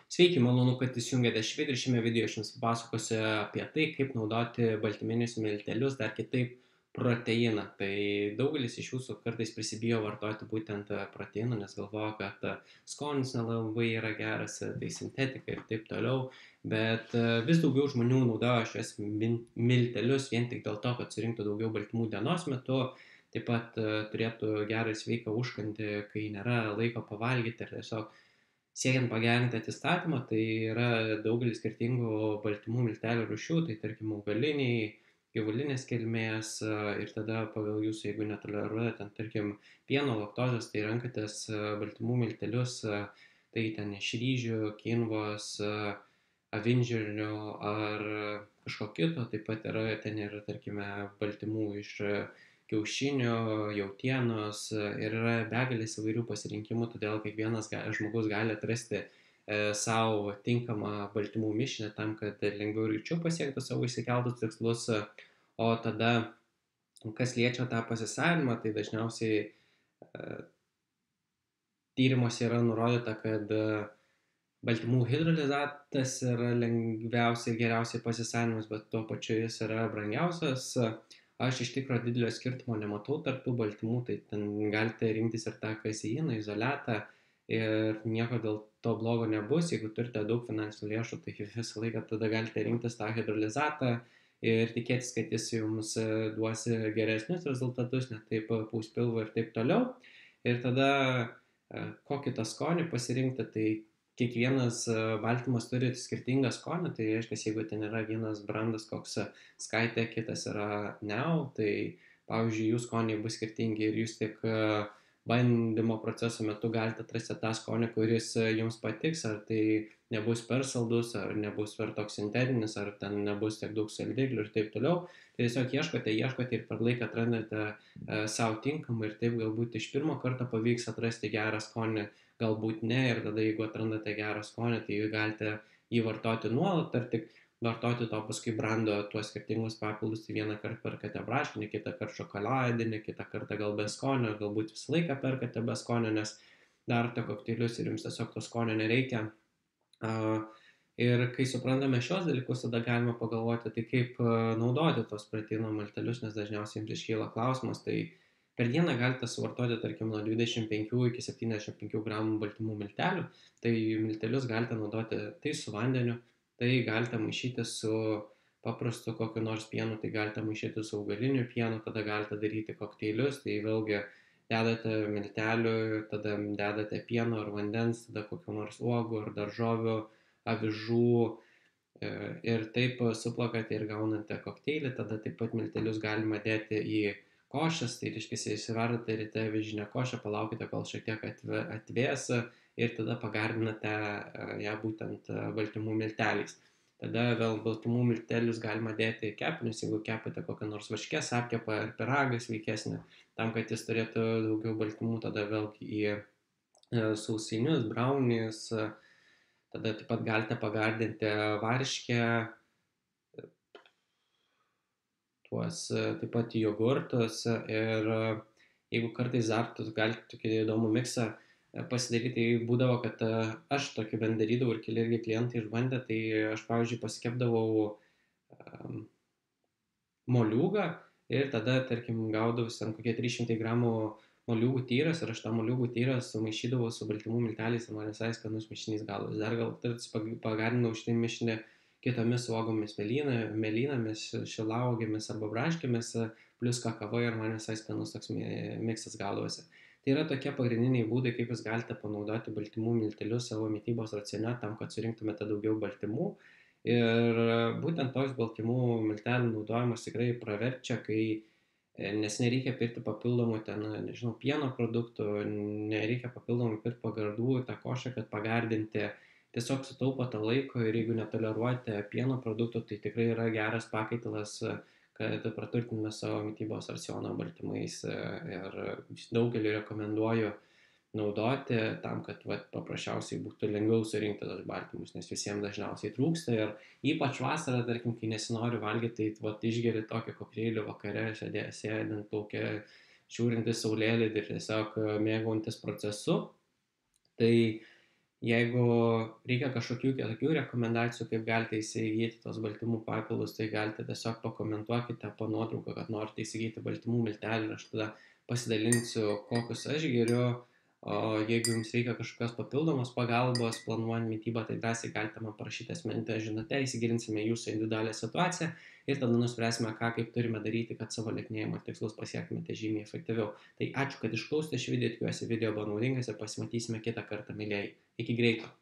Sveiki, malonu, kad įsijungėte šį ir šiame video aš jums papasakosiu apie tai, kaip naudoti baltyminius miltelius, dar kitaip proteiną. Tai daugelis iš jūsų kartais prisibijo vartoti būtent proteiną, nes galvoja, kad skonis nelabai yra geras, tai sintetika ir taip toliau. Bet vis daugiau žmonių naudoja šios miltelius vien tik dėl to, kad surinktų daugiau baltymų dienos metu. Taip pat turėtų gerą sveiką užkandį, kai nėra laiko pavalgyti ir tiesiog siekiant pagerinti atsistatymą, tai yra daugelis skirtingų baltymų miltelių rūšių, tai tarkim augaliniai, gyvulinės kilmės ir tada pagal jūsų, jeigu netoleruojate, ten tarkim pieno, laktozės, tai renkatės baltymų miltelius, tai ten iš ryžių, kinvos, avinžirnių ar kažko kito, taip pat yra ten ir tarkime baltymų iš kiaušinių, jautienos ir yra begalės įvairių pasirinkimų, todėl kiekvienas žmogus gali atrasti savo tinkamą baltymų mišinį tam, kad lengviau ir greičiau pasiektų savo išsikeltus tikslus. O tada, kas liečia tą pasisavinimą, tai dažniausiai tyrimuose yra nurodyta, kad baltymų hidrolizatas yra lengviausiai ir geriausiai pasisavinimas, bet tuo pačiu jis yra brangiausias. Aš iš tikrųjų didelio skirtumo nematau tarp tų baltymų, tai ten galite rinktis ir tą kazeiną, izoliatą ir nieko dėl to blogo nebus. Jeigu turite daug finansinių lėšų, tai visą laiką tada galite rinktis tą hidrolizatą ir tikėtis, kad jis jums duos geresnius rezultatus, ne taip pūs pilvą ir taip toliau. Ir tada kokį tą skonį pasirinkti, tai kiekvienas baltymas turi skirtingą skonį, tai reiškia, jeigu ten yra vienas brandas koks skaitė, kitas yra neo, tai pavyzdžiui, jų skoniai bus skirtingi ir jūs tik bandymo proceso metu galite atrasti tą skonį, kuris jums patiks, ar tai nebus per saldus, ar nebus per toks sintetinis, ar ten nebus tiek daug saldiklių ir taip toliau. Tai tiesiog ieškote ir per laiką atrandate savo tinkamą ir taip galbūt iš pirmo karto pavyks atrasti gerą skonį, galbūt ne, ir tada jeigu atrandate gerą skonį, tai galite jį vartoti nuolat, ar tik vartoti to paskui brando tuos skirtingus papildus, tai vieną kartą perkate braškinį, kitą kartą šokoladinį, kitą kartą gal be skonio, galbūt visą laiką perkate be skonio, nes darote kokteilius ir jums tiesiog to skonio nereikia. Ir kai suprantame šios dalykus, tada galime pagalvoti, tai kaip naudoti tos proteino miltelius, nes dažniausiai jums iškyla klausimas, tai per dieną galite suvartoti, tarkim, nuo 25 iki 75 gramų baltymų miltelių, tai miltelius galite naudoti tai su vandeniu, tai galite maišyti su paprastu kokiu nors pienu, tai galite maišyti su augaliniu pienu, tada galite daryti kokteilius, tai vėlgi dedate miltelių, tada dedate pieno ar vandens, tada kokiu nors uogų ar daržovių, avižų ir taip suplakate ir gaunate kokteilį, tada taip pat miltelius galima dėti į košės, tai reiškia, įsiverdate ryte avižinę košę, palaukite, kol šiek tiek atvės ir tada pagardinate ją būtent baltymų milteliais. Tada vėl baltymų miltelius galima dėti į kepinius, jeigu kepate kokią nors varškės apkepą ar pyragą sveikesnį, tam, kad jis turėtų daugiau baltymų, tada vėlgi į sausainius, brownies, tada taip pat galite pagardinti varškę, tuos taip pat jogurtus ir jeigu kartais dar galite tokį įdomų miksą pasidaryti, tai būdavo, kad aš tokį bent darydavau ir keli irgi klientai išbandė, tai aš, pavyzdžiui, pasikepdavau moliūgą ir tada, tarkim, gaudavau ten kokie 300 gramų moliūgų tyras ir aš tą moliūgų tyrą sumaišydavau su baltymų milteliais ir man visai skanus mišinys gaudavosi. Dar gal pagardinau šitą mišinį kitomis uogomis, mėlynomis, šilauogėmis arba braškėmis, plus kakava ir man visai skanus toks miksas gaudavosi. Tai yra tokie pagrindiniai būdai, kaip jūs galite panaudoti baltymų miltelius savo mitybos racione tam, kad surinktumėte daugiau baltymų. Ir būtent toks baltymų miltelių naudojimas tikrai praverčia, nes nereikia pirkti papildomų ten, nežinau, pieno produktų, nereikia papildomų pirkti pagardų, tą košę, kad pagardinti. Tiesiog sutaupote laiko ir jeigu netoleruojate pieno produktų, tai tikrai yra geras pakaitalas, kad praturtintume savo mitybos racioną baltymais ir daugelį rekomenduoju naudoti tam, kad paprasčiausiai būtų lengviau surinkti tos baltymus, nes visiems dažniausiai trūksta ir ypač vasarą, tarkim, kai nesinori valgyti, tai išgeri tokį kokteilį vakare, sėdint lauke, žiūrintis saulėlydį ir tiesiog mėgaujantis procesu. Tai Jeigu reikia kažkokių kitokių rekomendacijų, kaip galite įsigyti tos baltymų papildus, tai galite tiesiog pakomentuokite po nuotrauką, kad norite įsigyti baltymų miltelių ir aš tada pasidalinsiu, kokius aš geriu. O jeigu jums reikia kažkokios papildomos pagalbos planuojant mytybą, tai drąsiai galite man parašyti asmeninę žinutę, įsigilinsime jūsų individualią situaciją ir tada nuspręsime, ką kaip turime daryti, kad savo lieknėjimo tikslus pasiektumėte žymiai efektyviau. Tai ačiū, kad išklausėte šį video, tikiuosi video buvo naudingas ir pasimatysime kitą kartą, mėlyjeji. Iki greito.